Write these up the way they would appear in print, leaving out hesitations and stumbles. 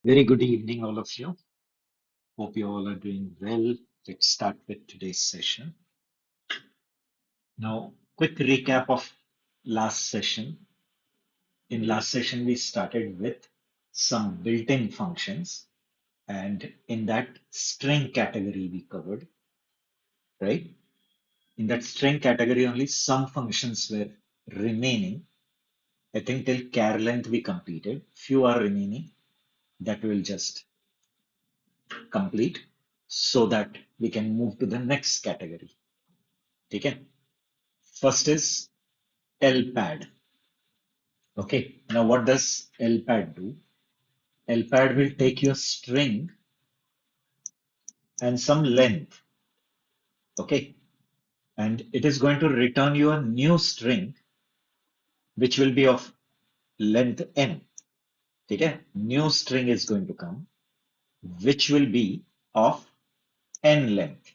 Very good evening, all of you. Hope you all are doing well. Let's start with today's session. Now, quick recap of last session. In last session, we started with some built-in functions, and in that string category we covered, right? In that string category, only some functions were remaining. I think till char length we completed. Few are remaining that we'll just complete so that we can move to the next category. Okay. First is LPAD. Okay. Now what does LPAD do? LPAD will take your string and some length. Okay. And it is going to return you a new string which will be of length n. Okay. New string is going to come which will be of n length.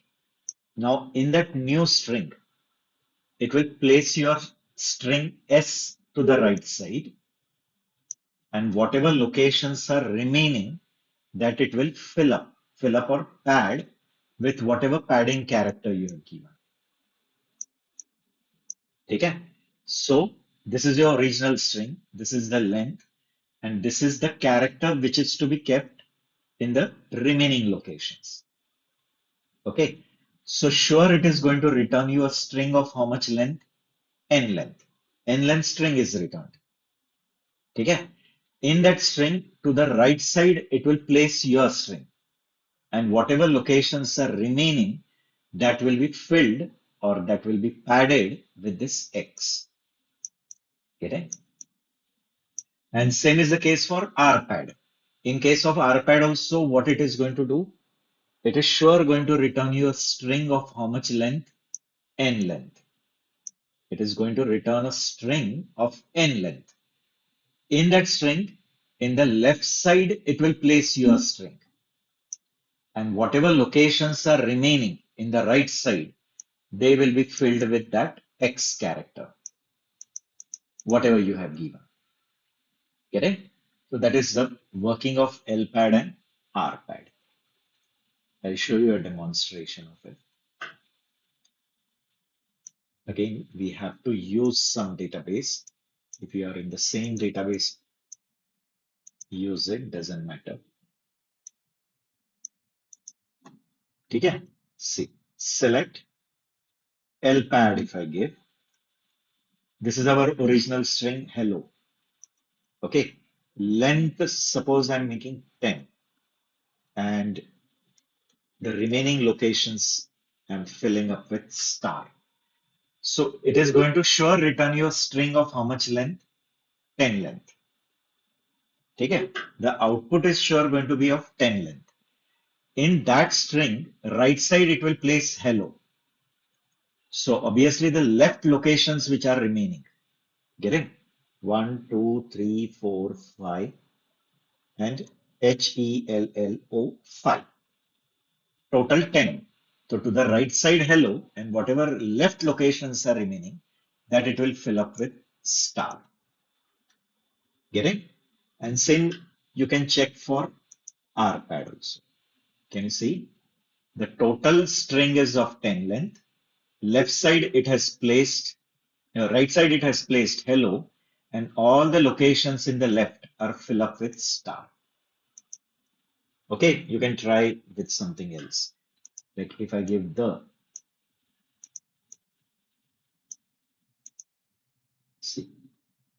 Now in that new string, it will place your string s to the right side, and whatever locations are remaining, that it will fill up or pad with whatever padding character you have given. Okay? So this is your original string, this is the length, and this is the character which is to be kept in the remaining locations. Okay? So sure, it is going to return you a string of how much length? N length. N length string is returned. Okay? In that string, to the right side, it will place your string, and whatever locations are remaining, that will be filled or that will be padded with this X. Okay? And same is the case for RPAD. In case of RPAD also, what it is going to do? It is sure going to return you a string of how much length? N length. It is going to return a string of N length. In that string, in the left side, it will place your string. And whatever locations are remaining in the right side, they will be filled with that X character, whatever you have given. Get it? So that is the working of LPAD and RPAD. I'll show you a demonstration of it. Again, we have to use some database. If you are in the same database, use it, doesn't matter. Okay? See, select LPAD if I give. This is our original string, hello. Okay? Length, suppose I'm making 10. And the remaining locations I'm filling up with star. So it is going to sure return you a string of how much length? 10 length. Okay? The output is sure going to be of 10 length. In that string, right side it will place hello. So obviously the left locations which are remaining. Getting? 1, 2, 3, 4, 5 and HELLO 5. Total 10. So to the right side hello, and whatever left locations are remaining, that it will fill up with star. Getting? And same you can check for RPAD also. Can you see? The total string is of 10 length. Left side it has placed, right side it has placed hello, and all the locations in the left are fill up with star. Okay, you can try with something else. Like if I give the, see,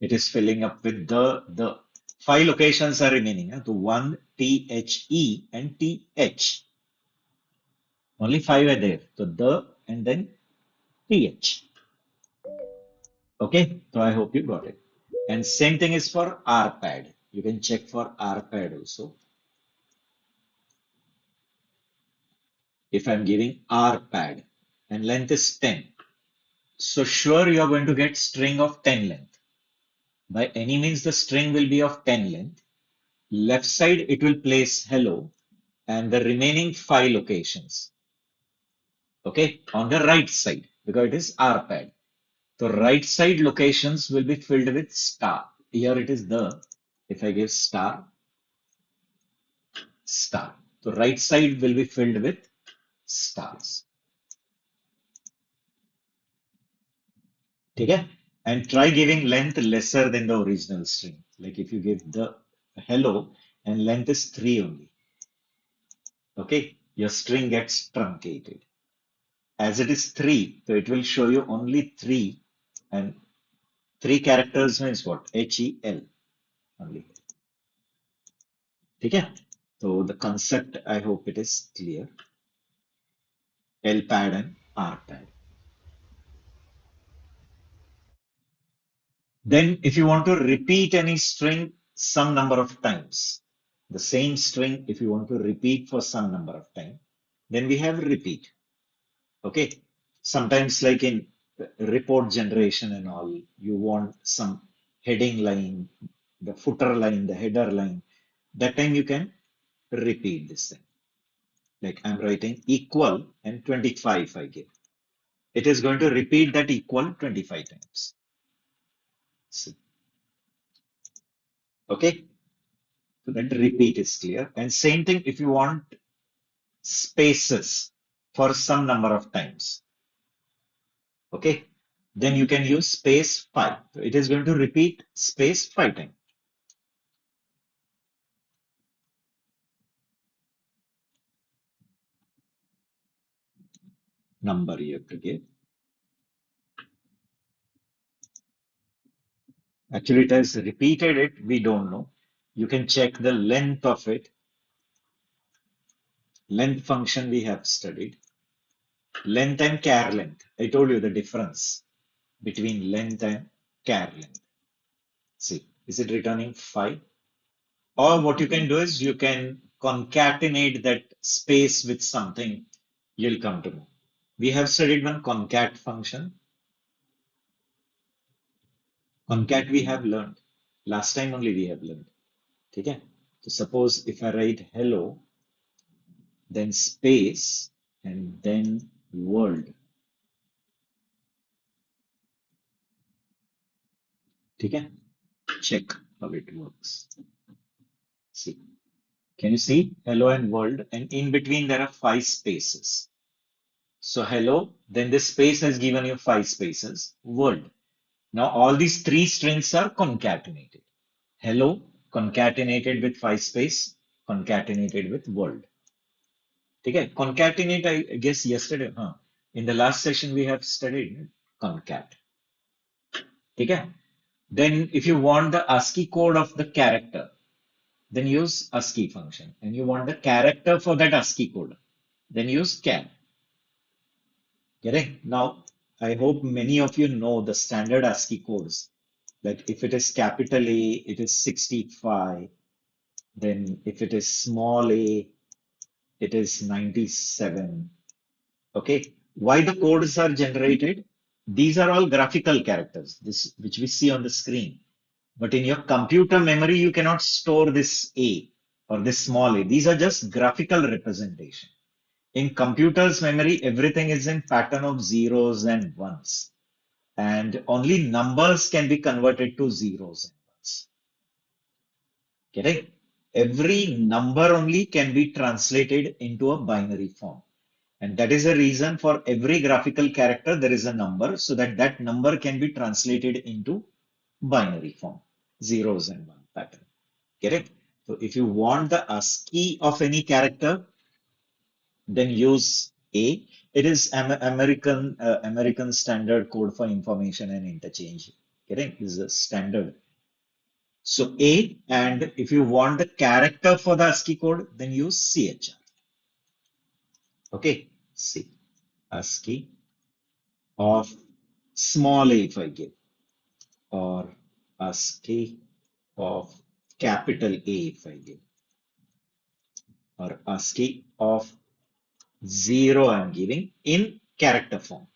it is filling up with the. Five locations are remaining. To 1, THE and TH. Only five are there. So the and then TH. Okay, so I hope you got it. And same thing is for RPAD. You can check for RPAD also. If I'm giving RPAD and length is 10, so sure you are going to get string of 10 length. By any means, the string will be of 10 length. Left side, it will place hello and the remaining five locations. Okay, on the right side, because it is RPAD. So right side locations will be filled with star. Here it is the, if I give star, star. So right side will be filled with stars. Okay? And try giving length lesser than the original string. Like if you give the hello and length is 3 only. Okay? Your string gets truncated. As it is 3, so it will show you only 3, and 3 characters means what? HEL only. Okay? So the concept, I hope it is clear. L pad and R pad. Then if you want to repeat any string some number of times, the same string, if you want to repeat for some number of time, then we have repeat. Okay. Sometimes like in report generation and all, you want some heading line, the footer line, the header line. That time you can repeat this thing. Like I'm writing equal and 25 I give. It is going to repeat that equal 25 times. See. Okay. So that repeat is clear. And same thing if you want spaces for some number of times. Okay. Then you can use space 5. So it is going to repeat space 5 times. Number you have to give. Actually, it has repeated it. We don't know. You can check the length of it. Length function we have studied. Length and char length. I told you the difference between length and char length. See, is it returning 5? Or what you can do is you can concatenate that space with something you'll come to know. We have studied one concat function. Concat we have learned. Last time only we have learned. Okay? So suppose if I write hello, then space, and then world. Okay? Check how it works. See. Can you see hello and world? And in between there are 5 spaces. So hello, then this space has given you 5 spaces. World. Now all these 3 strings are concatenated. Hello, concatenated with 5 space, concatenated with world. Okay, concatenate, I guess yesterday, huh? In the last session we have studied concat. Okay. Then if you want the ASCII code of the character, then use ASCII function. And you want the character for that ASCII code, then use char. Correct? Now, I hope many of you know the standard ASCII codes. Like if it is capital A, it is 65. Then if it is small a, it is 97. Okay. Why the codes are generated? These are all graphical characters, this which we see on the screen. But in your computer memory, you cannot store this A or this small a. These are just graphical representation. In computer's memory, everything is in pattern of zeros and ones. And only numbers can be converted to zeros and ones. Correct? Every number only can be translated into a binary form. And that is the reason for every graphical character, there is a number so that that number can be translated into binary form, zeros and one pattern. Correct? So if you want the ASCII of any character, then use A. It is American Standard Code for Information and Interchange. Correct? This is a standard. So A, and if you want the character for the ASCII code, then use CHR. Okay, C. ASCII of small a if I give, or ASCII of capital A if I give, or ASCII of 0 I'm giving in character form.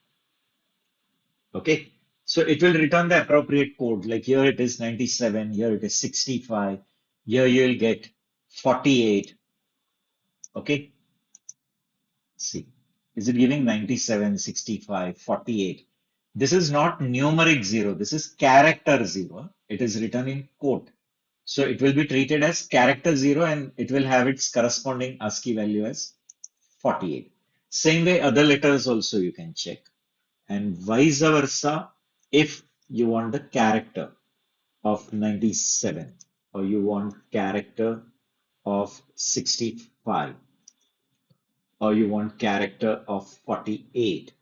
Okay, so it will return the appropriate code. Like here it is 97, here it is 65, here you'll get 48. Okay, see, is it giving 97, 65, 48? This is not numeric 0, this is character 0. It is written in quote. So it will be treated as character 0 and it will have its corresponding ASCII value as 48. Same way, other letters also you can check. And vice versa, if you want the character of 97 or you want character of 65 or you want character of 48,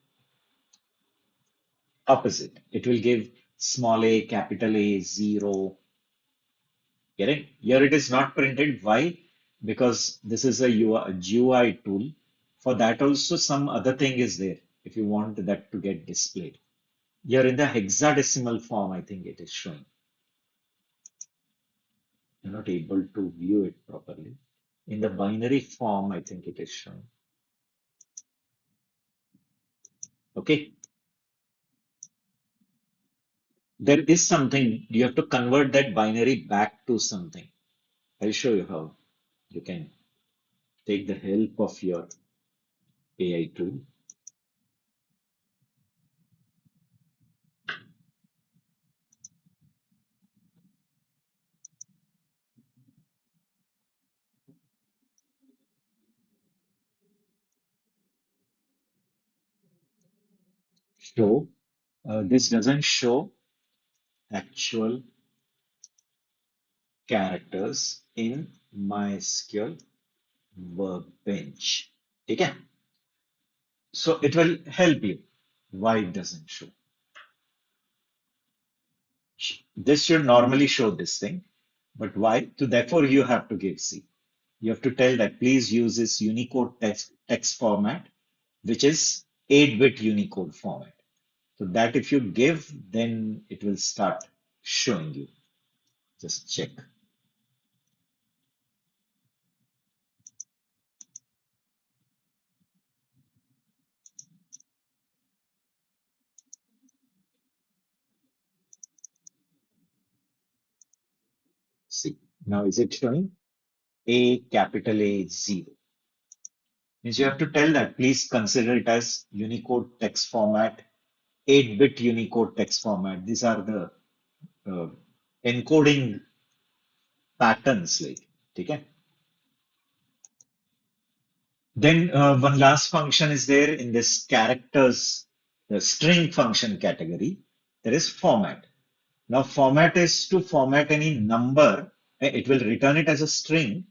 opposite. It will give small a, capital A, 0. Getting? Here it is not printed. Why? Because this is a GUI tool. For that also some other thing is there if you want that to get displayed. Here in the hexadecimal form, I think it is showing. You're not able to view it properly. In the binary form, I think it is showing. Okay. There is something, you have to convert that binary back to something. I'll show you how you can take the help of your AI tool. Show. This doesn't show actual characters in MySQL workbench. Okay. So it will help you why it doesn't show. This should normally show this thing, but why? So therefore you have to give C. You have to tell that please use this Unicode text format, which is 8-bit Unicode format. So that if you give, then it will start showing you. Just check. See. Now is it showing? A capital A 0. Means you have to tell that please consider it as Unicode text format, 8-bit Unicode text format. These are the uh, encoding patterns like, okay? Then one last function is there in this characters, the string function category. There is format. Now format is to format any number. It will return it as a string,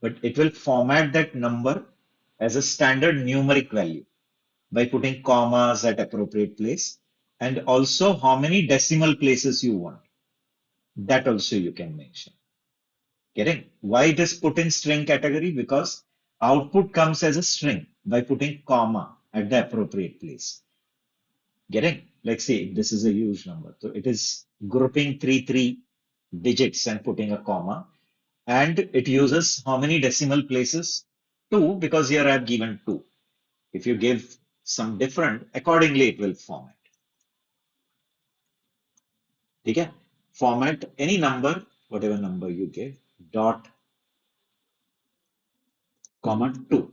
but it will format that number as a standard numeric value by putting commas at appropriate place and also how many decimal places you want. That also you can mention. Getting? Why it is put in string category? Because output comes as a string by putting comma at the appropriate place. Getting? Like say this is a huge number. So it is grouping three digits and putting a comma. And it uses how many decimal places? Two, because here I have given two. If you give some different, accordingly it will format. Okay? Format any number, whatever number you give, dot, comma, two.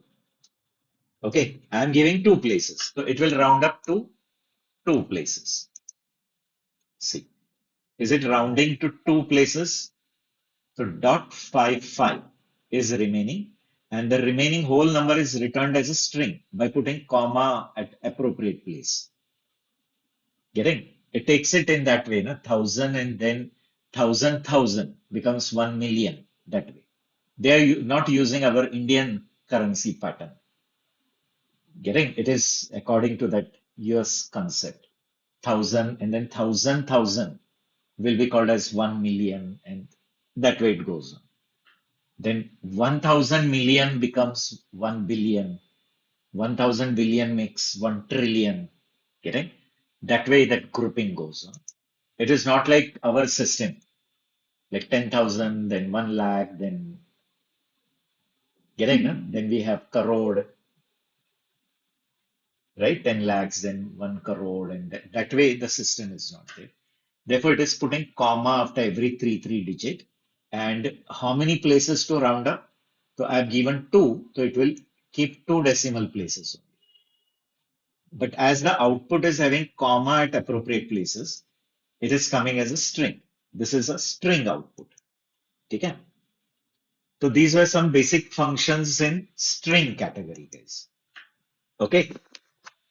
Okay, I am giving two places. So it will round up to two places. See, is it rounding to two places? So dot 55 is remaining and the remaining whole number is returned as a string by putting comma at appropriate place. Getting? It takes it in that way, no? 1,000 and then thousand becomes 1 million that way. They are not using our Indian currency pattern. Getting? It is according to that US concept. 1,000 and then thousand will be called as 1 million and that way it goes on. Then 1,000 million becomes 1 billion. 1,000 billion makes 1 trillion. Getting? That way that grouping goes on. It is not like our system, like 10,000, then 1 lakh, then getting, then we have crore, right? 10 lakhs, then 1 crore, and that way the system is not there. Therefore, it is putting comma after every three digit. And how many places to round up? So I have given two, so it will keep two decimal places. But as the output is having comma at appropriate places, it is coming as a string. This is a string output. ठीक है. So these were some basic functions in string category, guys. Okay.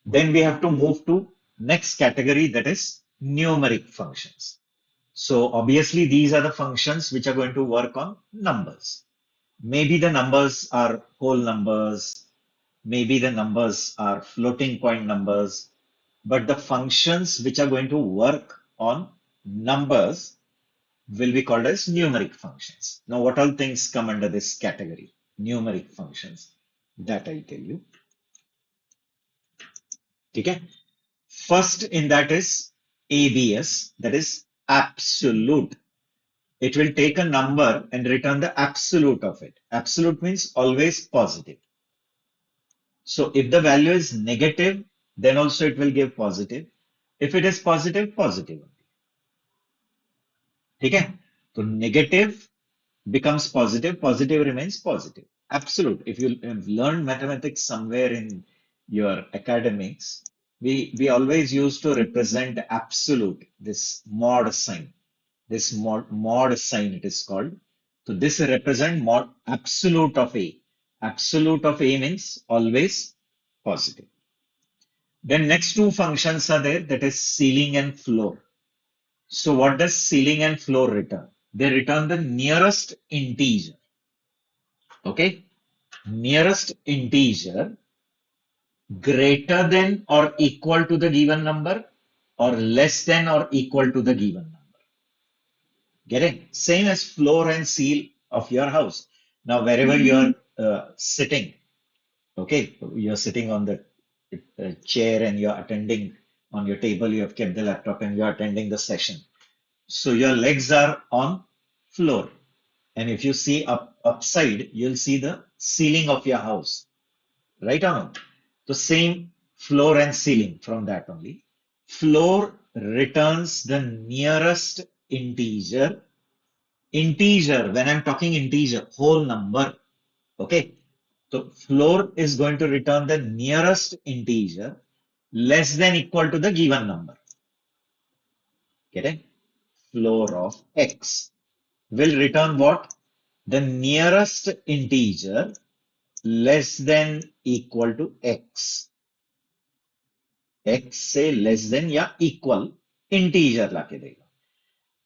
Then we have to move to next category, that is numeric functions. So obviously these are the functions which are going to work on numbers. Maybe the numbers are whole numbers, maybe the numbers are floating point numbers, but the functions which are going to work on numbers will be called as numeric functions. Now, what all things come under this category? Numeric functions. That I'll tell you. Okay. First in that is ABS, that is absolute. It will take a number and return the absolute of it. Absolute means always positive. So if the value is negative, then also it will give positive. If it is positive, positive. Okay. So negative becomes positive, positive remains positive. Absolute. If you have learned mathematics somewhere in your academics, we always used to represent absolute, this mod sign. This mod sign it is called. So this represent mod absolute of A. Absolute of A means always positive. Then next two functions are there, that is ceiling and floor. So what does ceiling and floor return? They return the nearest integer. Okay, nearest integer greater than or equal to the given number or less than or equal to the given number. Get it? Same as floor and seal of your house. Now, wherever you are sitting, okay, you're sitting on the chair and you're attending on your table, you have kept the laptop and you're attending the session. So your legs are on floor. And if you see upside, you'll see the ceiling of your house. Right or not? The same floor and ceiling from that only. Floor returns the nearest integer. Integer, when I'm talking integer, whole number. Okay. So floor is going to return the nearest integer less than equal to the given number. Get it? Floor of x will return what? The nearest integer less than equal to x. X से less than या equal integer लाके देगा.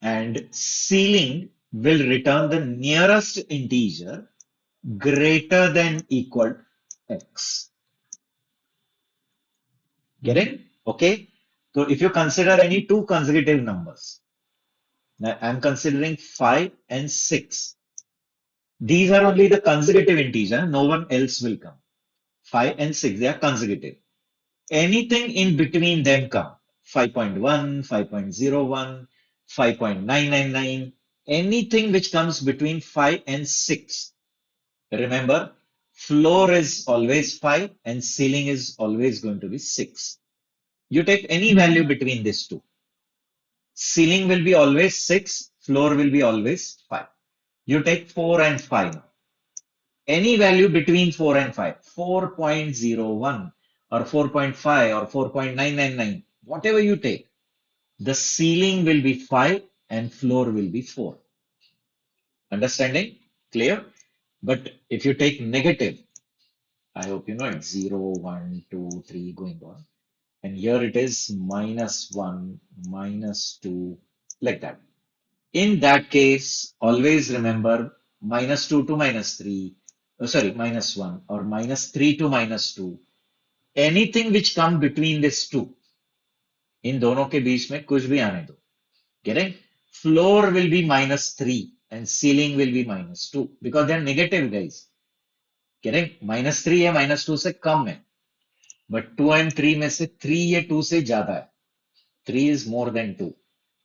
And ceiling will return the nearest integer greater than equal x. Get it? Okay. So if you consider any two consecutive numbers, now I'm considering 5 and 6. These are only the consecutive integer. No one else will come. 5 and 6, they are consecutive. Anything in between them come. 5.1, 5.01, 5.999, anything which comes between 5 and 6. Remember, floor is always 5 and ceiling is always going to be 6. You take any value between these two. Ceiling will be always 6, floor will be always 5. You take 4 and 5 now. Any value between 4 and 5, 4.01 or 4.5 or 4.999, whatever you take, the ceiling will be 5 and floor will be 4. Understanding? Clear? But if you take negative, I hope you know it, 0, 1, 2, 3 going on. And here it is -1, -2, like that. In that case, always remember -2 to -3, sorry, -1 or -3 to -2. Anything which come between these two, इन दोनों के बीच में कुछ भी आने दो. Getting? Floor will be -3 and ceiling will be -2 because they are negative, guys. Getting? -3 है -2 से कम है. But 2 and 3 में से 3 ये 2 से ज्यादा है. 3 is more than 2.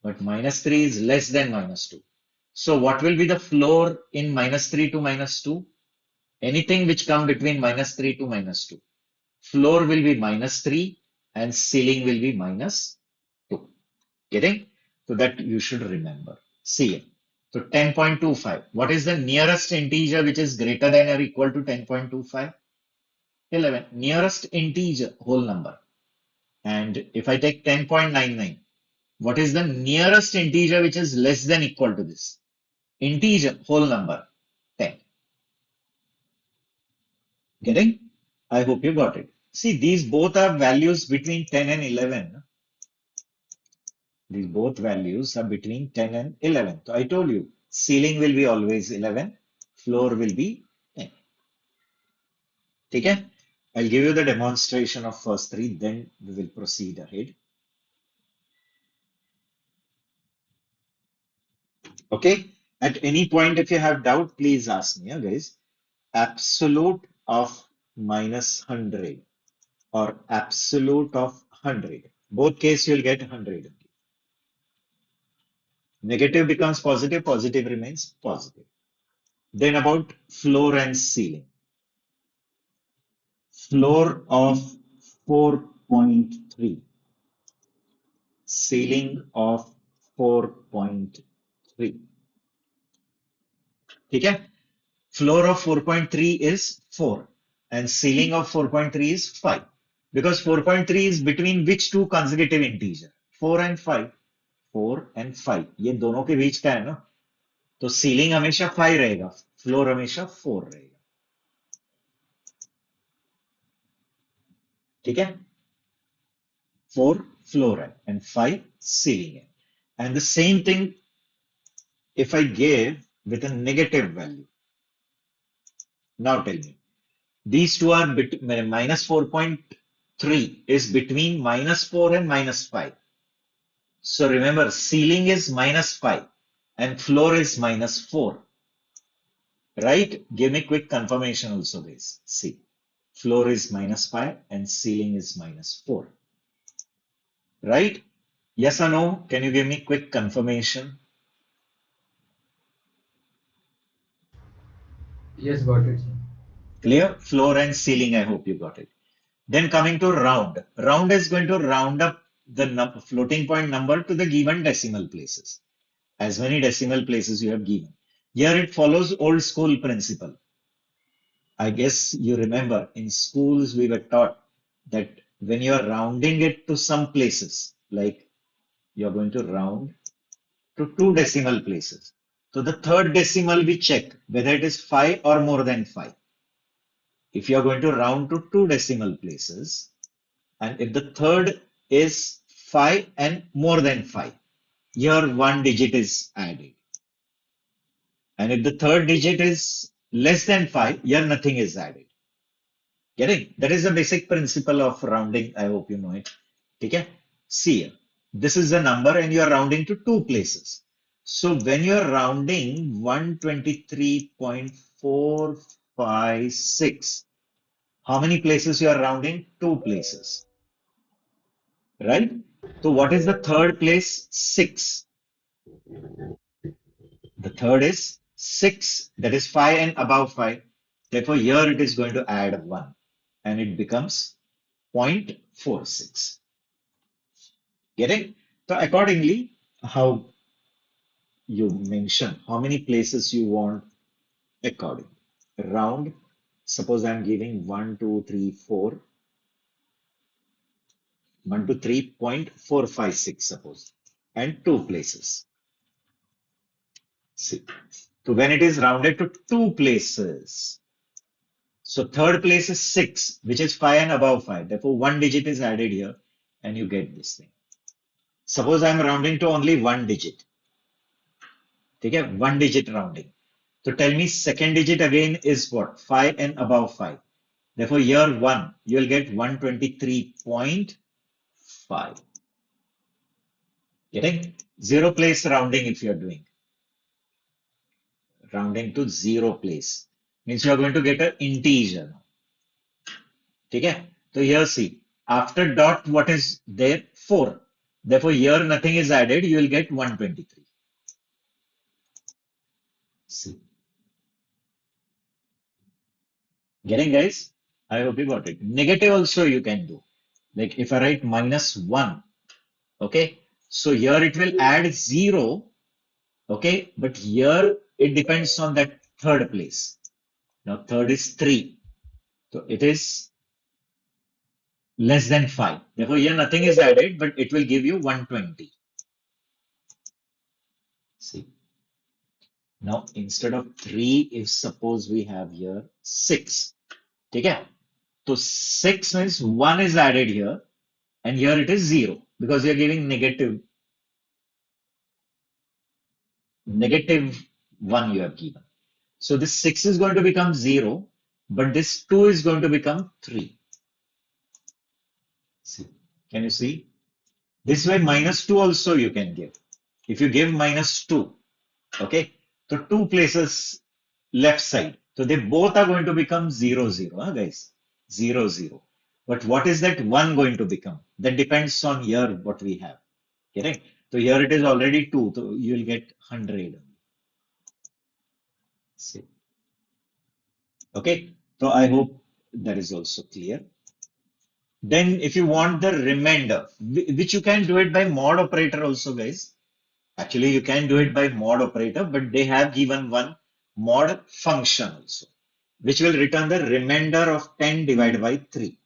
But -3 is less than -2. So what will be the floor in -3 to -2? Anything which come between -3 to -2. Floor will be -3 and ceiling will be -2. Getting? So that you should remember. See it. So 10.25. What is the nearest integer which is greater than or equal to 10.25? 11. Nearest integer, whole number. And if I take 10.99, what is the nearest integer which is less than equal to this? integer, whole number, 10. Getting? I hope you got it. See, these both are values between 10 and 11. These both values are between 10 and 11. So I told you, ceiling will be always 11, floor will be 10. Okay? I'll give you the demonstration of first three, then we will proceed ahead. Okay? At any point, if you have doubt, please ask me, guys. Absolute of minus 100 or absolute of 100. Both case you'll get 100. Negative becomes positive, positive remains positive. Then about floor and ceiling. Floor of 4.3, ceiling of 4.3. ठीक है? Floor of 4.3 is 4 and ceiling of 4.3 is 5. Because 4.3 is between which two consecutive integer? 4 and 5. 4 and 5. ये दोनों के बीच का है ना? तो ceiling हमेशा 5 रहेगा, floor हमेशा 4 रहेगा. ठीक है? 4 floor है and 5 ceiling है. And the same thing if I gave with a negative value. Now tell me, these two are minus 4.3 is between minus 4 and minus 5. So remember, ceiling is minus 5 and floor is minus 4. Right? Give me quick confirmation also, guys. See, floor is minus 5 and ceiling is minus 4. Right? Yes or no? Can you give me quick confirmation? Yes, got it, sir. Clear? Floor and ceiling, I hope you got it. Then coming to round. Round is going to round up the floating point number to the given decimal places. As many decimal places you have given. Here it follows old school principle. I guess you remember in schools we were taught that when you are rounding it to some places, like you're going to round to two decimal places. So the third decimal we check whether it is 5 or more than 5. If you are going to round to two decimal places, and if the third is 5 and more than 5, here one digit is added. And if the third digit is less than 5, here nothing is added. Getting? That is the basic principle of rounding. I hope you know it. Okay? See here. This is the number and you are rounding to two places. So when you are rounding 123.456, how many places you are rounding? Two places. Right? So what is the third place? 6. The third is 6, that is 5 and above 5. Therefore, here it is going to add 1 and it becomes 0.46. Get it? So, accordingly, how you mention how many places you want according. Round, suppose I'm giving 1, 2, 3, 4, 1 to 3.456, suppose, and two places. See. So, when it is rounded to two places, so third place is 6, which is 5 and above 5. Therefore, one digit is added here and you get this thing. Suppose I'm rounding to only one digit. Okay, one digit rounding. So tell me second digit again is what? 5 and above 5. Therefore, here 1, you will get 123.5. Getting? Zero place rounding if you're doing. Rounding to zero place. Means you're going to get an integer. Okay? So here see, after dot what is there? 4. Therefore here nothing is added, you will get 123. See. Getting guys? I hope you got it. Negative also you can do. Like if I write minus 1, okay? So here it will add 0, okay? But here it depends on that third place. Now third is 3. So it is less than 5. Therefore here nothing is added, but it will give you 120. See. Now, instead of 3, if suppose we have here 6, okay? So 6 means 1 is added here, and here it is 0 because you're giving negative 1 you have given. So this 6 is going to become 0, but this 2 is going to become 3. See, can you see? This way minus 2 also you can give. If you give minus 2, okay, so two places left side. So they both are going to become 0, 0, huh, guys? 0, 0. But what is that 1 going to become? That depends on here what we have. Correct? So here it is already 2, so you will get 100. See. Okay, so I hope that is also clear. Then if you want the remainder, which you can do it by mod operator also, guys. Actually, you can do it by mod operator, but they have given one mod function also, which will return the remainder of 10 divided by 3.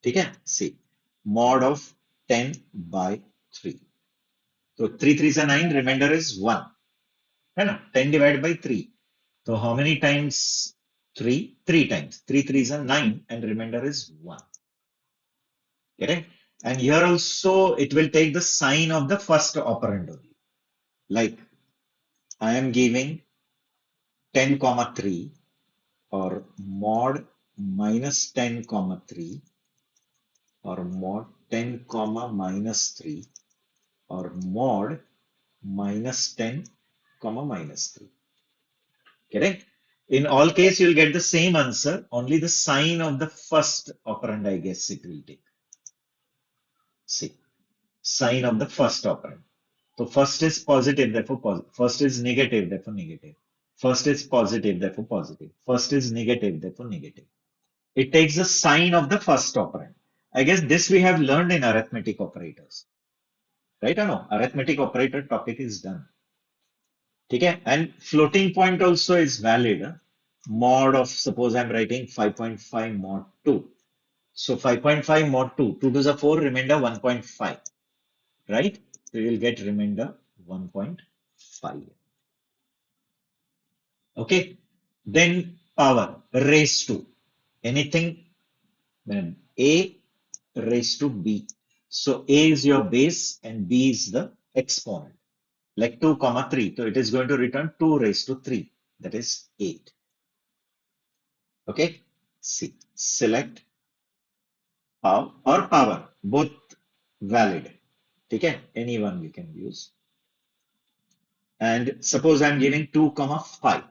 ठीक है? See, mod of 10 by 3. So 3 3s are 9, remainder is 1. है ना? 10 divided by 3. So how many times 3? 3 times. 3 3s are 9 and remainder is 1. Correct? And here also it will take the sign of the first operand only. Like I am giving 10 comma 3 or mod minus 10 comma 3 or mod 10 comma minus 3 or mod minus 10 comma minus 3. Correct? In all case, you'll get the same answer, only the sign of the first operand, I guess it will take. See, sign of the first operand. So first is positive, therefore positive. First is negative, therefore negative. First is positive, therefore positive. First is negative, therefore negative. It takes the sign of the first operand. I guess this we have learned in arithmetic operators. Right or no? Arithmetic operator topic is done. Okay? And floating point also is valid. Mod of, suppose I'm writing 5.5 mod 2. So 5.5 mod 2. 2 to the 4, remainder 1.5. Right? So you will get remainder 1.5. Okay? Then power raised to anything a raised to b. So a is your base and b is the exponent. Like 2 comma 3. So it is going to return 2 raised to 3. That is 8. Okay. See. Select power or power. Both valid. Okay. Any one you can use. And suppose I'm giving 2 comma 5.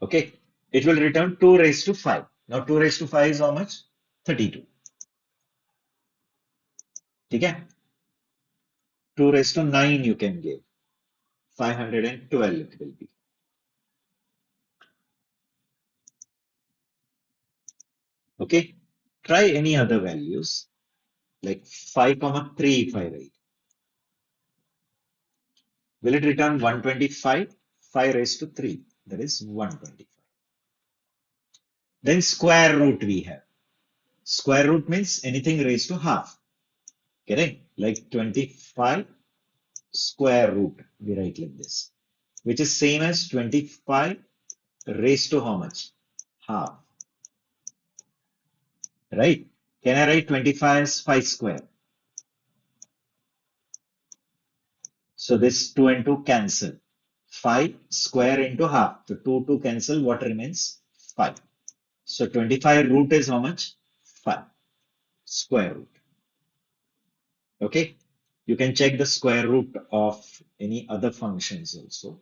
Okay. It will return 2 raised to 5. Now 2 raised to 5 is how much? 32. Okay. 2 raised to 9 you can give. 512 it will be. Okay. Try any other values like 5 comma 3 if I write. Will it return 125? 5 raised to 3. That is 125. Then square root we have. Square root means anything raised to half. Correct? Like 25 square root. We write like this. Which is same as 25 raised to how much? Half. Right? Can I write 25 as 5 square? So this 2 and 2 cancel. 5 square into half. So 2 cancel. What remains? 5. So 25 root is how much? 5 square root. Okay. You can check the square root of any other functions also,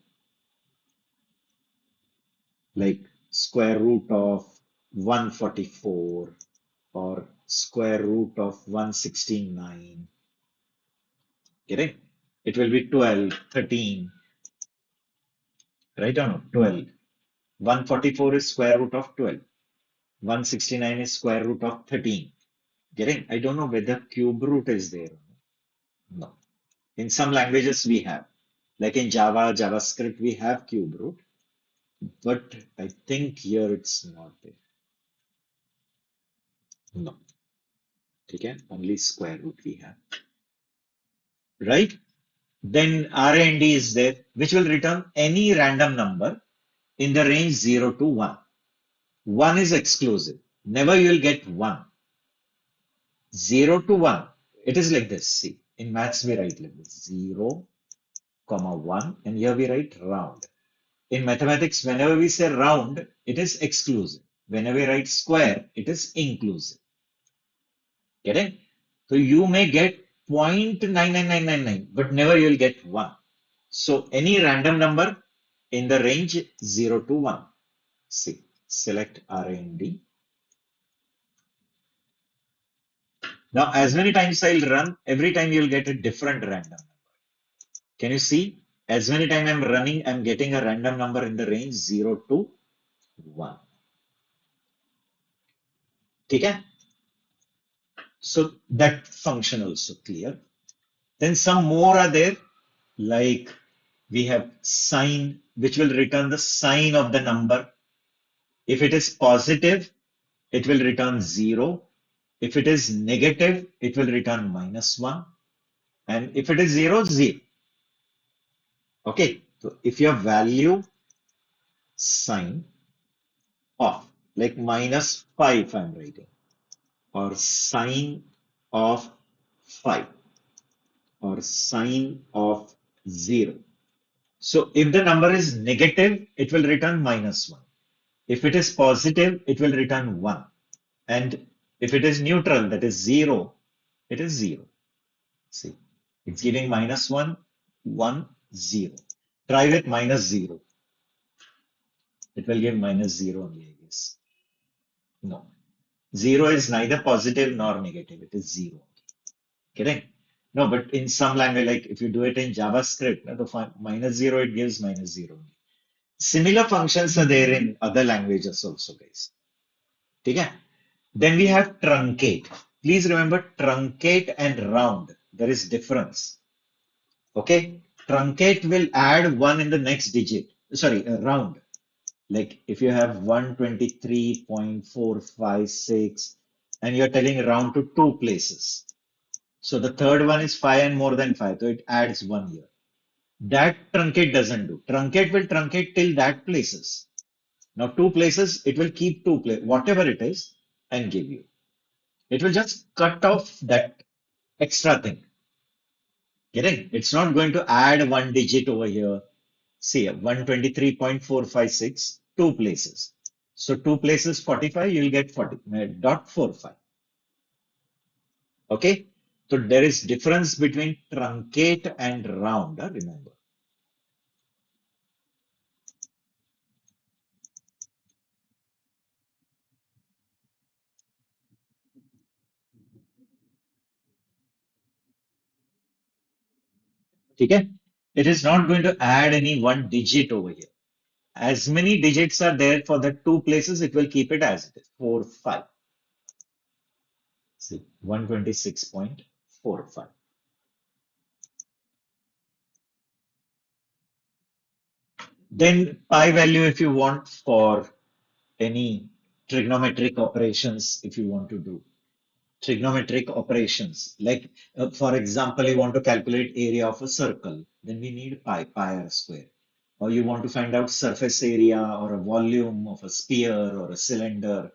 like square root of 144 or square root of 169. Correct? It will be 12, 13, right or no? 12. 144 is square root of 12. 169 is square root of 13. Getting? I don't know whether cube root is there. No. In some languages we have. Like in Java, JavaScript, we have cube root. But I think here it's not there. No. Okay. Only square root we have. Right? Then R&D is there, which will return any random number in the range 0 to 1. 1 is exclusive. Never you will get 1. 0 to 1. It is like this. See, in maths we write like this. 0, comma 1, and here we write round. In mathematics, whenever we say round, it is exclusive. Whenever we write square, it is inclusive. Getting? So you may get 0.99999, but never you will get 1. So any random number in the range 0 to 1. See, select R and D. Now, as many times I'll run, every time you'll get a different random. Can you see? As many times I'm running, I'm getting a random number in the range 0 to 1. Okay? So that function also clear. Then some more are there, like we have sign, which will return the sign of the number. If it is positive, it will return 0. If it is negative, it will return -1. And if it is 0, 0. Okay. So if your value sign of, like -5 I'm writing, or sign of 5, or sign of 0. So if the number is negative, it will return -1. If it is positive, it will return 1. And if it is neutral, that is 0, it is 0. See, it's giving -1, 1, 0. Try with -0. It will give -0 only, I guess. No. 0 is neither positive nor negative. It is 0. Correct? No, but in some language, like if you do it in JavaScript, the -0, it gives -0. Similar functions are there in other languages also, guys. Okay? Then we have truncate. Please remember truncate and round. There is difference. Okay? Truncate will add 1 in the next digit. Sorry, round. Like if you have 123.456 and you're telling round to 2 places. So the third one is 5 and more than 5. So it adds 1 here. That truncate doesn't do. Truncate will truncate till that places. Now 2 places, it will keep 2 places, whatever it is, and give you. It will just cut off that extra thing. Getting? It's not going to add 1 digit over here. See, 123.456, 2 places. So 2 places 45, you'll get 40, dot 45. Okay? So there is difference between truncate and round, remember. Okay? It is not going to add any 1 digit over here. As many digits are there for the 2 places, it will keep it as it is, 4, 5. See, 126.45. Then pi value if you want for any trigonometric operations, if you want to do trigonometric operations, like for example, you want to calculate area of a circle, then we need pi r square. Or you want to find out surface area or a volume of a sphere or a cylinder,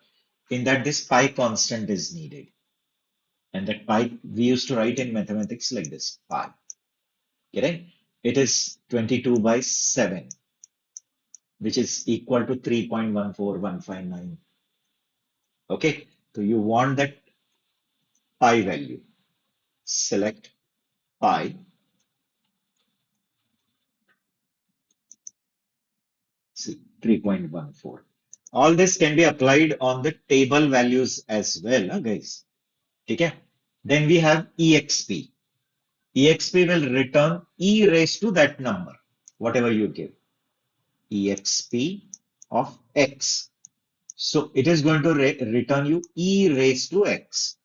in that this pi constant is needed. And that pi we used to write in mathematics like this, pi. Correct? It is 22 by 7, which is equal to 3.14159. Okay, so you want that pi value. Select pi. See, 3.14. All this can be applied on the table values as well, guys. Okay. Then we have exp. Exp will return e raised to that number, whatever you give. Exp of x. So it is going to return you e raised to x.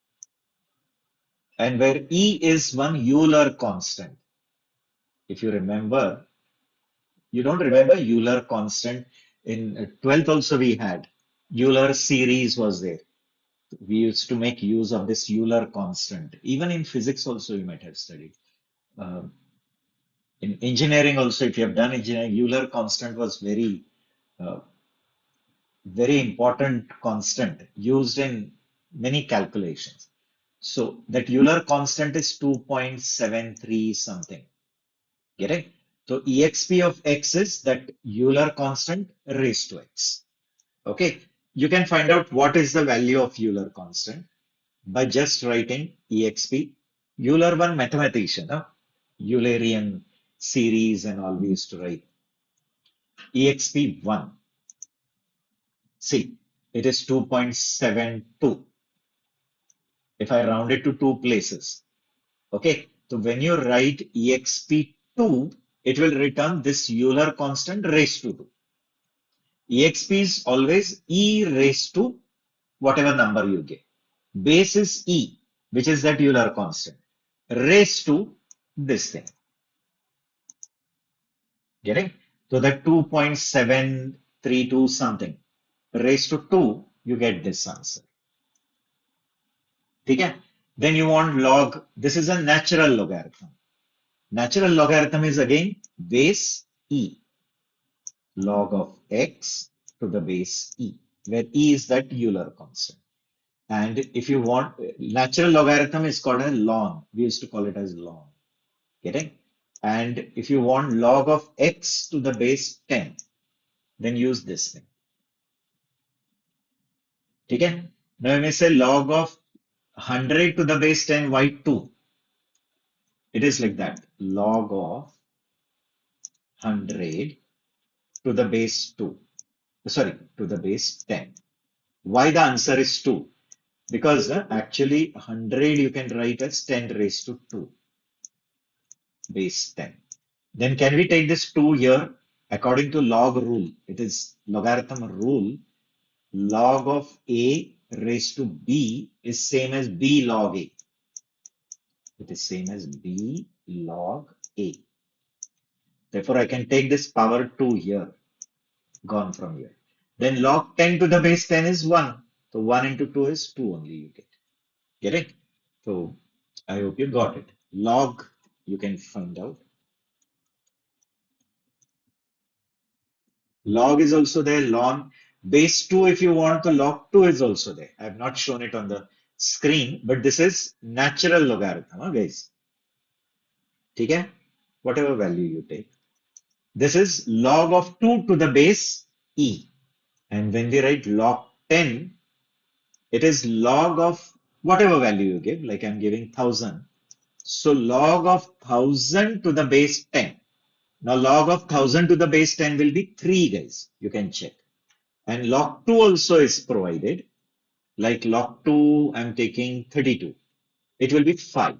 And where e is one Euler constant. If you remember, you don't remember Euler constant in 12th also we had. Euler series was there. We used to make use of this Euler constant. Even in physics also you might have studied. Um, In engineering also, if you have done engineering, Euler constant was uh, very important constant used in many calculations. So that Euler constant is 2.73 something. Get it? So exp of x is that Euler constant raised to x. Okay. You can find out what is the value of Euler constant by just writing exp. Euler one mathematician, huh? Eulerian series and all we used to write. exp1. See, it is 2.72 if I round it to two places. Okay, so when you write exp2, it will return this Euler constant raised to 2. Exp is always e raised to whatever number you get. Base is e, which is that Euler constant, raised to this thing. Getting? So that 2.732 something raised to 2, you get this answer. Okay? Then you want log. This is a natural logarithm. Natural logarithm is again base e, log of x to the base e, where e is that Euler constant. And if you want, natural logarithm is called a ln. We used to call it as ln. Getting? And if you want log of x to the base 10, then use this thing. Okay? Now when we say log of 100 to the base 10 y 2, it is like that. Log of 100 to the base 2. Sorry, to the base 10. Why the answer is 2? Because actually 100 you can write as 10 raised to 2, base 10. Then can we take this 2 here? According to log rule, it is logarithm rule, log of a raised to b is same as b log a. It is same as b log a. Therefore, I can take this power 2 here, gone from here. Then log 10 to the base 10 is 1. So 1 into 2 is 2 only you get. Get it? So I hope you got it. Log, you can find out. Log is also there. Ln base 2, if you want, the log 2 is also there. I have not shown it on the screen, but this is natural logarithm, guys. Okay? Whatever value you take. This is log of 2 to the base e. And when we write log 10, it is log of whatever value you give, like I'm giving 1000. So log of 1000 to the base 10. Now log of 1000 to the base 10 will be 3, guys. You can check. And log 2 also is provided. Like log 2, I'm taking 32. It will be 5.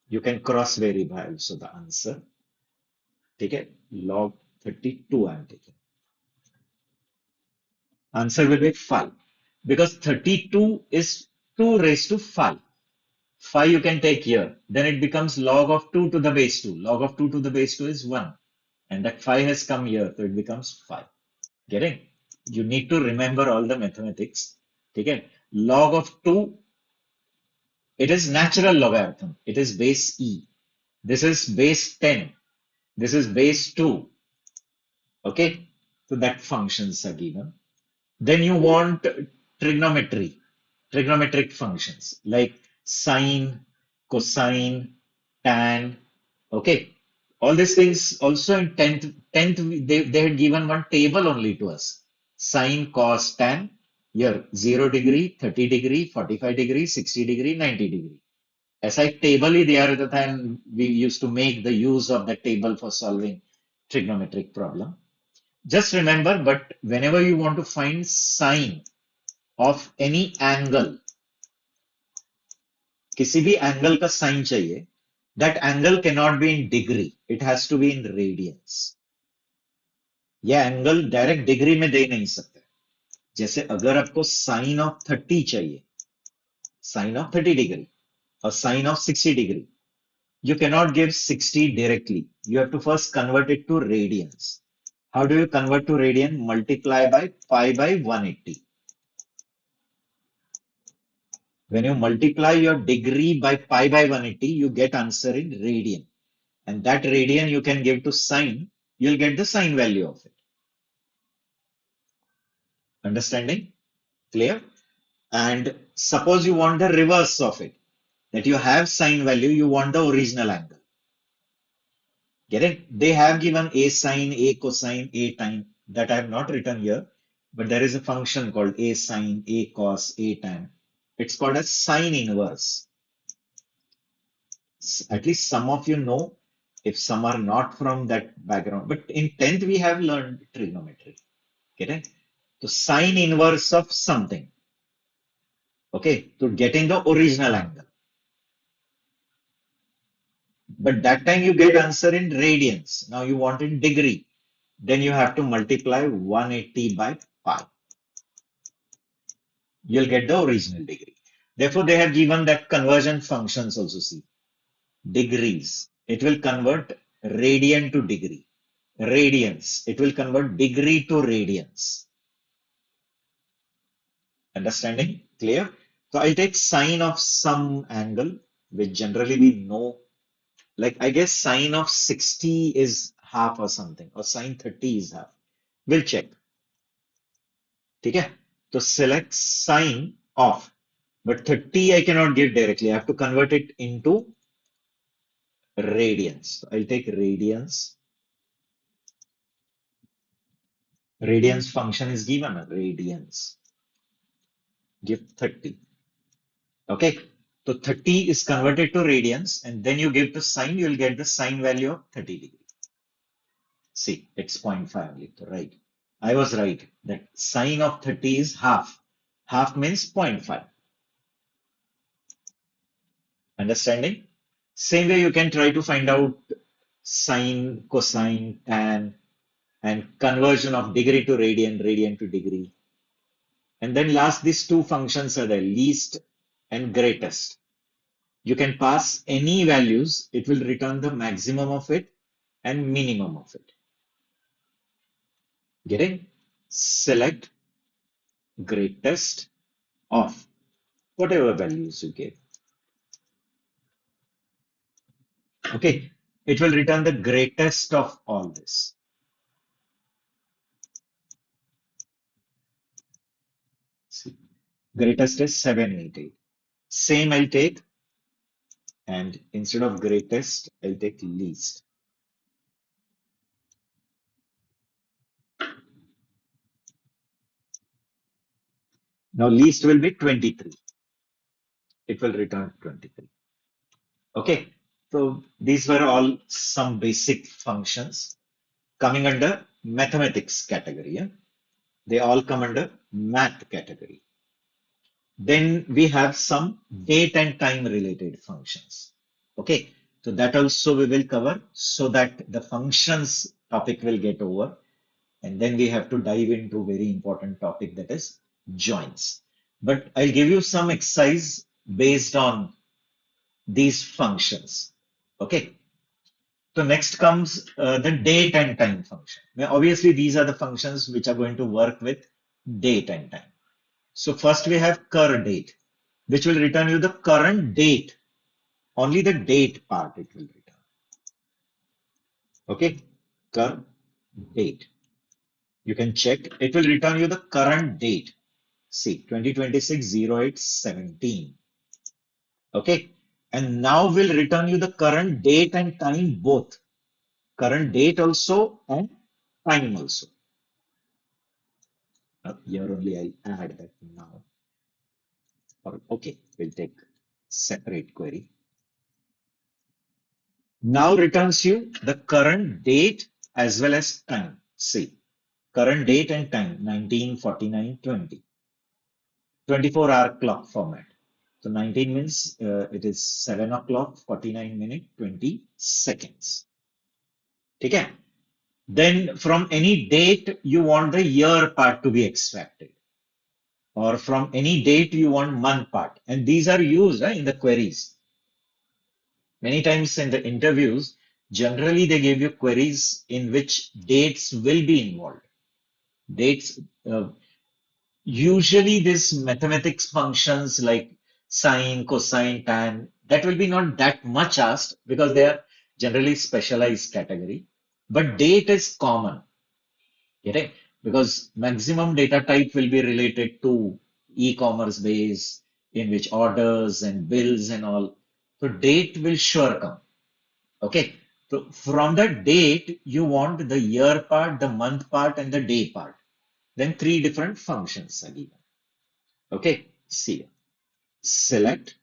You can cross verify also the answer. Take it. Log 32 I'm taking. Answer will be 5. Because 32 is 2 raised to 5. 5 you can take here. Then it becomes log of 2 to the base 2. Log of 2 to the base 2 is 1. And that 5 has come here. So it becomes 5. Getting? You need to remember all the mathematics. Okay? Log of 2, it is natural logarithm. It is base e. This is base 10. This is base 2. Okay? So that functions are given. Then you want trigonometry, trigonometric functions like sine, cosine, tan. Okay. All these things also in 10th they had given one table only to us. Sine, cos, tan. Here 0 degree, 30 degree, 45 degree, 60 degree, 90 degree. SI table ही दिया रहता था and we used to make the use of that table for solving trigonometric problem. Just remember, but whenever you want to find sine of any angle, किसी भी angle का sine चाहिए, that angle cannot be in degree. It has to be in radians. यह angle direct degree में दे नहीं सकते. जैसे अगर आपको sine of 30 चाहिए, sine of 30 degree or sine of 60 degree, you cannot give 60 directly. You have to first convert it to radians. How do you convert to radian? Multiply by pi by 180. When you multiply your degree by pi by 180, you get answer in radian. and that radian you can give to sine, you'll get the sine value of it. Understanding? Clear? And suppose you want the reverse of it, that you have sine value, you want the original angle. Get it? They have given a sine, a cosine, a tan. That I have not written here, but there is a function called a sine, a cos, a tan. It's called a sine inverse. At least some of you know, if some are not from that background. But in 10th, we have learned trigonometry. Get it? So sine inverse of something. Okay, to getting the original angle. But that time you get answer in radians. Now you want in degree. Then you have to multiply 180 by pi. You'll get the original degree. Therefore, they have given that conversion functions also. See, degrees. It will convert radian to degree. Radians. It will convert degree to radians. Understanding? Clear? So I'll take sine of some angle, which generally we know. Like I guess sine of 60 is half or something, or sine 30 is half. We'll check. ठीक है? So select sine of, but 30 I cannot give directly. I have to convert it into radians. So I'll take radians. Radians function is given, radians. Give 30. Okay. So 30 is converted to radians, and then you give to sine, you'll get the sine value of 30 degrees. See, it's 0.5 only, right? I was right that sine of 30 is half. Half means 0.5. Understanding? Same way you can try to find out sine, cosine, tan, and conversion of degree to radian, radian to degree. And then last, these two functions are the least and greatest. You can pass any values, it will return the maximum of it and minimum of it. Getting? Select greatest of whatever values you gave. Okay, it will return the greatest of all this. See, greatest is 788. Same I'll take, and instead of greatest, I'll take least. Now least will be 23. It will return 23. Okay, so these were all some basic functions coming under mathematics category. Yeah? They all come under math category. Then we have some date and time related functions. Okay, so that also we will cover so that the functions topic will get over. And then we have to dive into very important topic, that is joins. But I'll give you some exercise based on these functions. Okay. So next comes the date and time function. Now, obviously, these are the functions which are going to work with date and time. So first we have cur date, which will return you the current date. Only the date part it will return. Okay. Cur date. You can check. It will return you the current date. See, 2026-08-17. Okay. And now we'll return you the current date and time both. Current date also and time also. Here only I'll add that now. Or okay, we'll take separate query. Now returns you the current date as well as time. See, current date and time 19:49:20. 24-hour clock format. So 19 means it is 7 o'clock, 49 minutes, 20 seconds. Okay. Then from any date, you want the year part to be extracted. Or from any date, you want month part. And these are used in the queries. Many times in the interviews, generally they give you queries in which dates will be involved. Dates, usually this mathematics functions like sine, cosine, tan, that will be not that much asked because they are generally specialized category, but date is common. Get it? Because maximum data type will be related to e-commerce base in which orders and bills and all. So date will sure come. Okay. So from the date, you want the year part, the month part, and the day part. Then three different functions are given. Okay. See. Select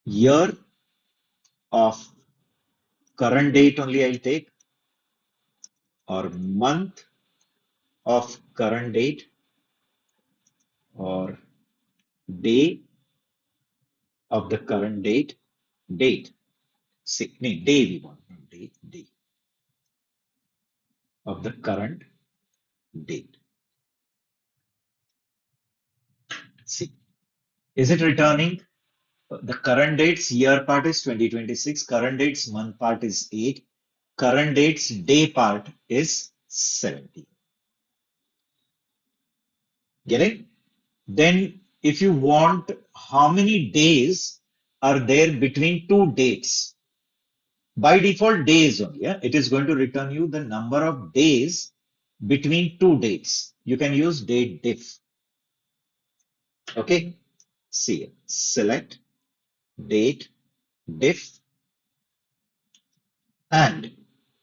year of current date only I'll take, or month of current date, or day of the current date. Date. See, no, day we want, not date, day of the current date. See, is it returning? The current date's year part is 2026, current date's month part is 8, current date's day part is 70. Get it? Then, if you want how many days are there between two dates, by default days only, yeah? It is going to return you the number of days between two dates. You can use date diff. Okay, see, select date diff, and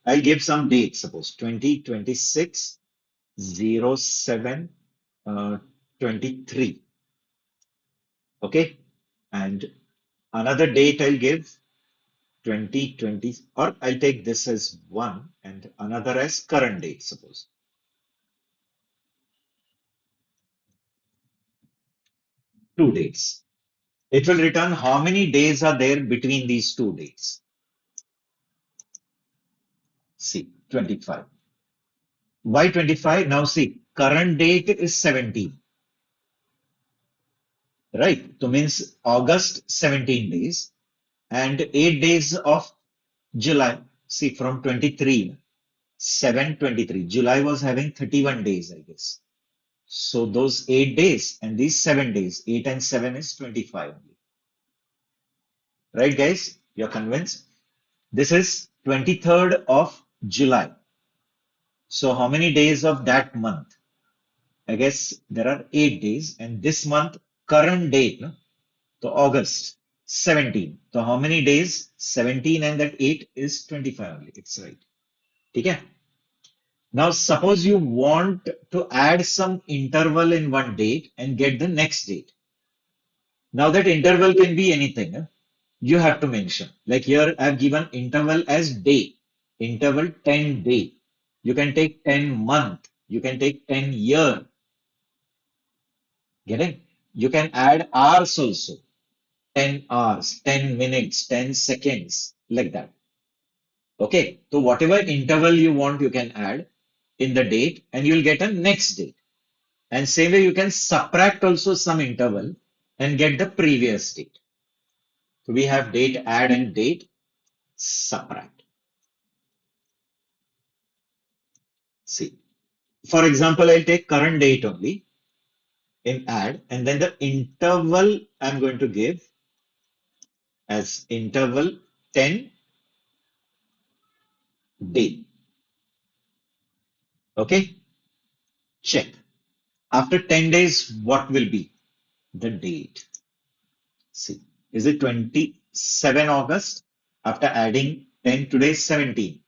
I'll give some dates, suppose 2026 07 23. Okay, and another date I'll give 2020, or I'll take this as one and another as current date, suppose 2 dates. It will return how many days are there between these two dates. See, 25. Why 25? Now see, current date is 17, right? So means August 17 days and 8 days of July. See, from 23, 7/23. July was having 31 days, I guess. So those 8 days and these 7 days, 8 and 7 is 25 only. Right, guys? You're convinced? This is 23rd of July. So how many days of that month? I guess there are 8 days, and this month, current date, no? So August 17. So how many days? 17 and that 8 is 25 only. It's right. Okay. Now suppose you want to add some interval in one date and get the next date. Now that interval can be anything. You have to mention. Like here I've given interval as day. Interval 10 day. You can take 10 month. You can take 10 year. Getting? You can add hours also. 10 hours, 10 minutes, 10 seconds, like that. Okay. So whatever interval you want, you can add in the date and you'll get a next date. And same way you can subtract also some interval and get the previous date. So we have date add and date subtract. See, for example, I'll take current date only in add, and then the interval I'm going to give as interval 10 day. Okay, check. After 10 days, what will be the date? See, is it 27 August? After adding 10, today is 17.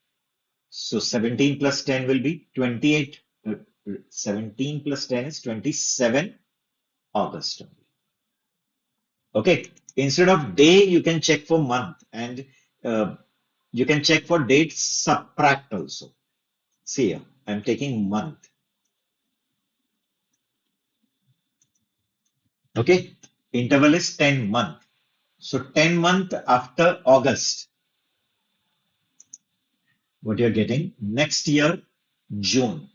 So 17 plus 10 will be 28. 17 plus 10 is 27 August. Okay. Instead of day, you can check for month, and uh, you can check for date subtract also. See here, I'm taking month. Okay. Interval is 10 month. So 10 month after August, what you're getting next year, June.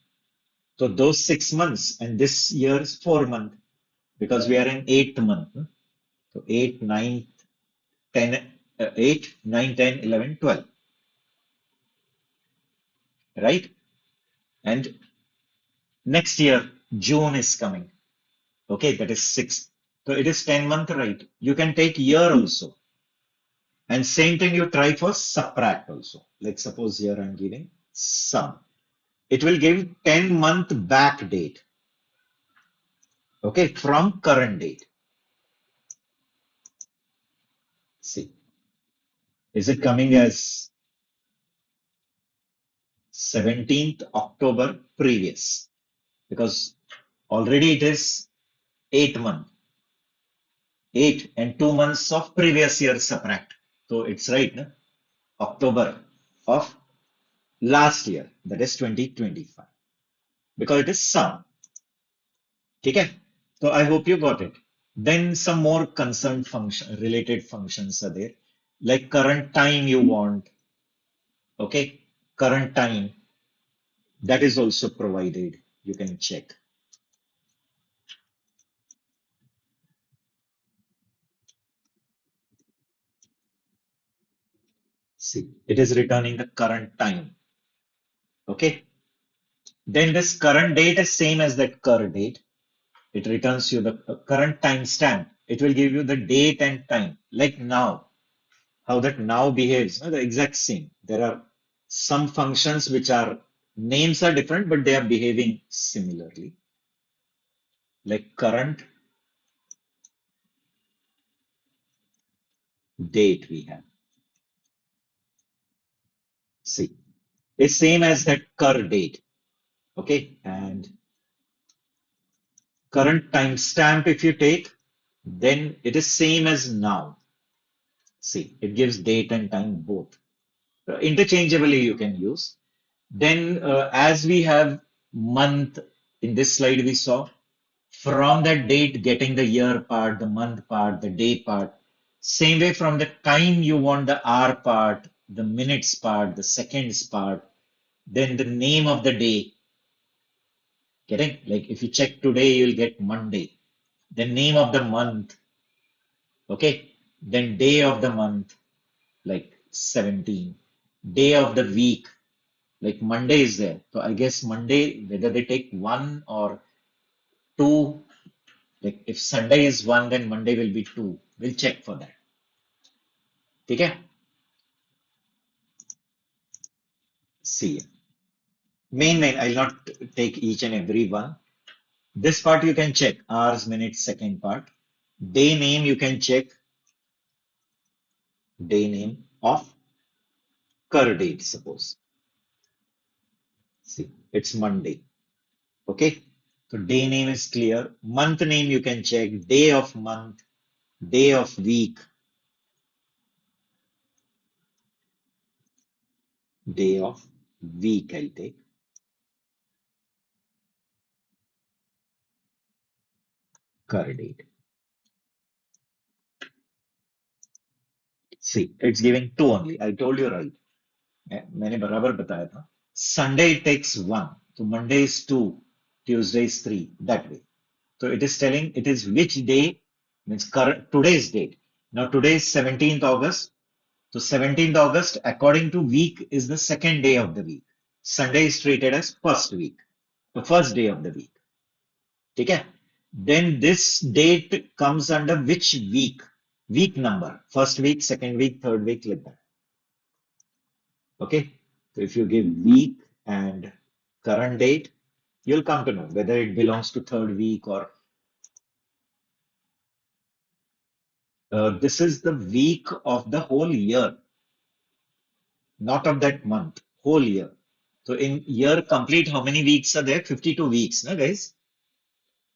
So those 6 months, and this year is 4 month because we are in eighth month. So 8, 9, 10, 8, 9, 10, 11, 12, right? And next year, June is coming. Okay, that is 6. So it is 10 month, right? You can take year also. And same thing you try for subtract also. Like suppose here I'm giving sum. It will give 10-month back date. Okay, from current date. See, is it coming as 17th October previous? Because already it is 8 month, 8 and 2 months of previous year subtract. So it's right, no? October of last year, that is 2025, because it is sum. Okay, so I hope you got it. Then some more concerned function related functions are there, like current time you want. Okay, current time, that is also provided. You can check. See, it is returning the current time. Okay, then this current date is same as that cur date. It returns you the current time stamp. It will give you the date and time, like now. How that now behaves, no, the exact same. There are some functions which are names are different, but they are behaving similarly. Like current date we have. See, it's same as that cur date. Okay, and current timestamp if you take, then it is same as now. See, it gives date and time both. Interchangeably you can use. Then as we have month in this slide we saw, from that date getting the year part, the month part, the day part. Same way from the time you want the hour part, the minutes part, the seconds part, then the name of the day. Getting like if you check today, you'll get Monday. The name of the month, okay? Then day of the month, like 17. Day of the week, like Monday is there. So I guess Monday, whether they take one or two, like if Sunday is one, then Monday will be two. We'll check for that. Okay? See, main, I'll not take each and every one. This part you can check, hours, minutes, second part. Day name you can check, day name of cur date, suppose. See, it's Monday. Okay. So day name is clear. Month name you can check, day of month, day of week, day of week, I'll take. Cur date. See, it's giving two only. I told you right. मैंने बराबर बताया था. Sunday it takes one. So Monday is two, Tuesday is three. That way. So it is telling it is which day means current today's date. Now today is 17th August. So 17th August according to week is the second day of the week. Sunday is treated as first week, the first day of the week. Okay. Then this date comes under which week? Week number. First week, second week, third week, like that. Okay. So if you give week and current date, you'll come to know whether it belongs to third week or this is the week of the whole year, not of that month, whole year. So in year complete, how many weeks are there? 52 weeks, no, guys?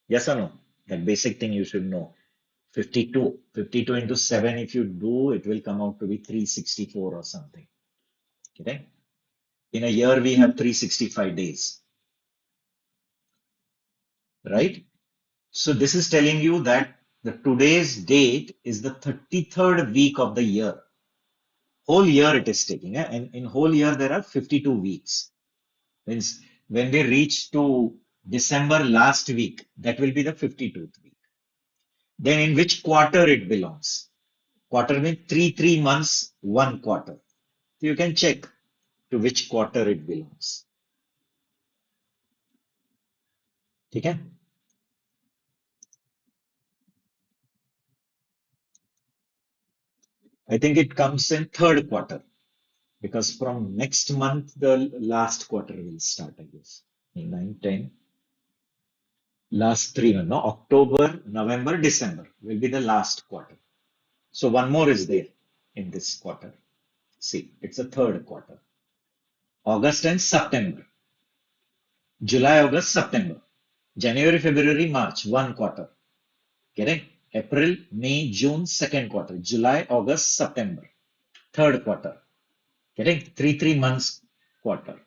Yes or no? That basic thing you should know. 52. 52 into 7, if you do, it will come out to be 364 or something. Okay? In a year, we have 365 days, right? So this is telling you that the today's date is the 33rd week of the year. Whole year it is taking, and in whole year there are 52 weeks. Means when they reach to December last week, that will be the 52th week. Then in which quarter it belongs? Quarter means three months, one quarter. So you can check to which quarter it belongs. Okay? I think it comes in third quarter because from next month the last quarter will start, I guess. 9, 10, last 3 months, no? October, November, December will be the last quarter. So one more is there in this quarter. See, it's a third quarter. August and September. July, August, September. January, February, March, one quarter. Getting? April, May, June, second quarter. July, August, September, third quarter. Getting? 3 months quarter.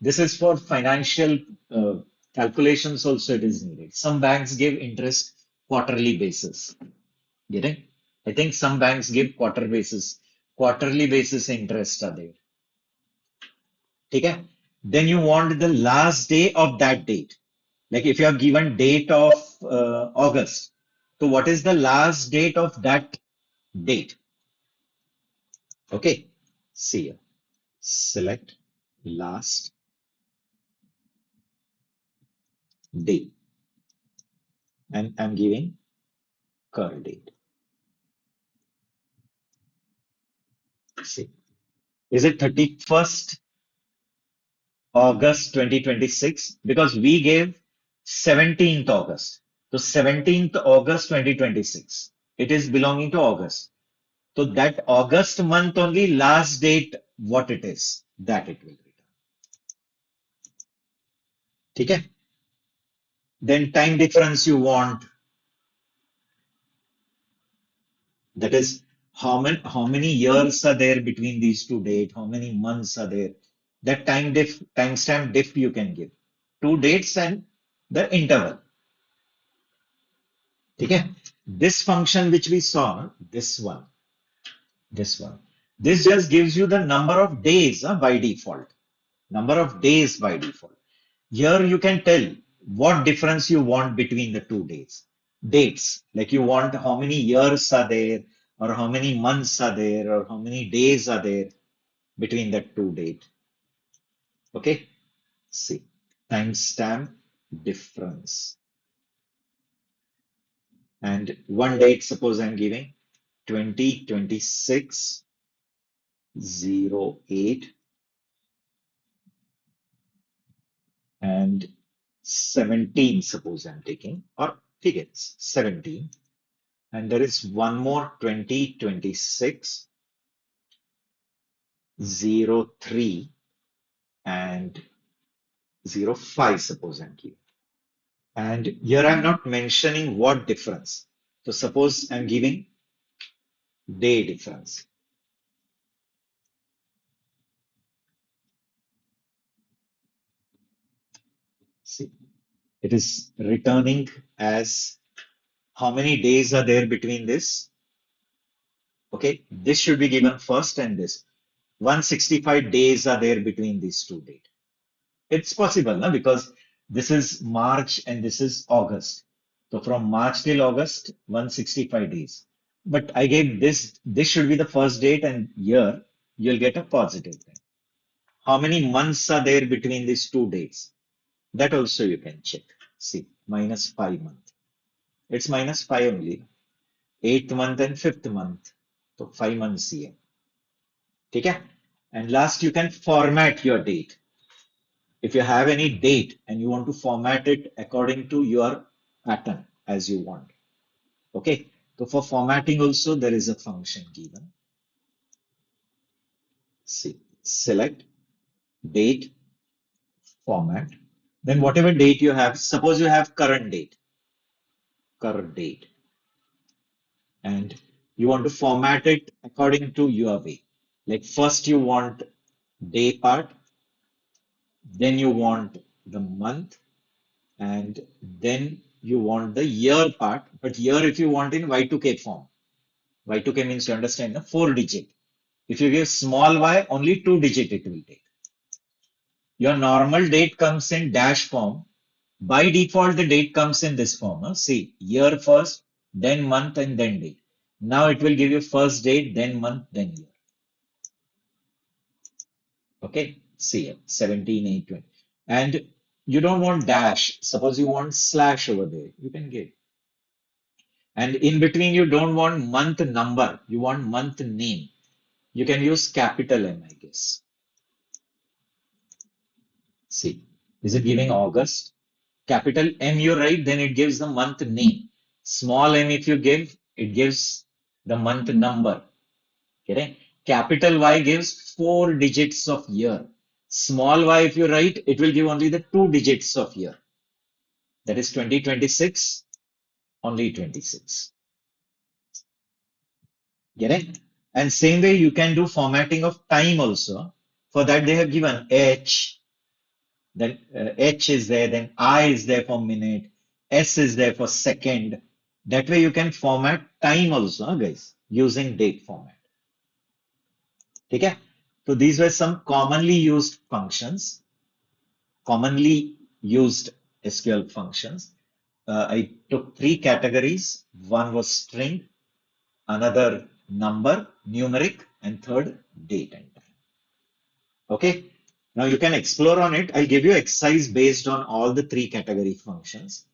This is for financial uh, calculations also it is needed. Some banks give interest quarterly basis. Getting? I think some banks give quarterly basis interest are there. Okay? Then you want the last day of that date. Like if you have given date of August, so what is the last date of that date? Okay, see here. Select last day and I'm giving current date. See, is it 31st August 2026? Because we gave 17th August. So 17th August 2026. It is belonging to August. So that August month only last date what it is that it will return. Okay. Then time difference you want, that is how many years are there between these two dates, how many months are there. That timestamp diff you can give. Two dates and the interval. Okay. This function which we saw, this one, this just gives you the number of days by default. Number of days by default. Here you can tell what difference you want between the two days. Dates, like you want how many years are there, or how many months are there, or how many days are there between the two date. Okay, see, timestamp difference. And one date, suppose I'm giving 2026-08 and 17, suppose I'm taking, or take it, 17. And there is one more 2026 03 and 05, suppose I'm giving. And here I'm not mentioning what difference. So suppose I'm giving day difference. See, it is returning as how many days are there between this. Okay, this should be given first and this. 165 days are there between these two dates. It's possible, no? Because this is March and this is August. So from March till August, 165 days. But I gave this should be the first date, and here you'll get a positive thing. How many months are there between these two dates? That also you can check. See, -5 month. It's -5 only. Eighth month and fifth month. So 5 months here. Okay? And last, you can format your date. If you have any date and you want to format it according to your pattern as you want. Okay. So for formatting also there is a function given. See, select date, format. Then whatever date you have, suppose you have current date, and you want to format it according to your way. Like first you want day part, then you want the month, and then you want the year part. But here if you want in Y2K form, Y2K means you understand the 4 digit. If you give small y, only 2 digit it will take. Your normal date comes in dash form. By default, the date comes in this form. Huh? See, year first, then month, and then date. Now it will give you first date, then month, then year. Okay, see here, 17, 8, 20. And you don't want dash. Suppose you want slash over there, you can give. And in between, you don't want month number, you want month name. You can use capital M, I guess. See, is it giving August? Capital M you write, then it gives the month name. Small m if you give, it gives the month number. Correct? Capital Y gives 4 digits of year. Small y if you write, it will give only the 2 digits of year. That is 2026, only 26. Get it? And same way you can do formatting of time also. For that they have given H, then H is there, then I is there for minute, S is there for second. That way you can format time also, guys, using date format. Okay? So these were some commonly used functions, commonly used SQL functions. I took three categories. One was string, another number, numeric, and third date and time. Okay. Now you can explore on it. I'll give you exercise based on all the three category functions.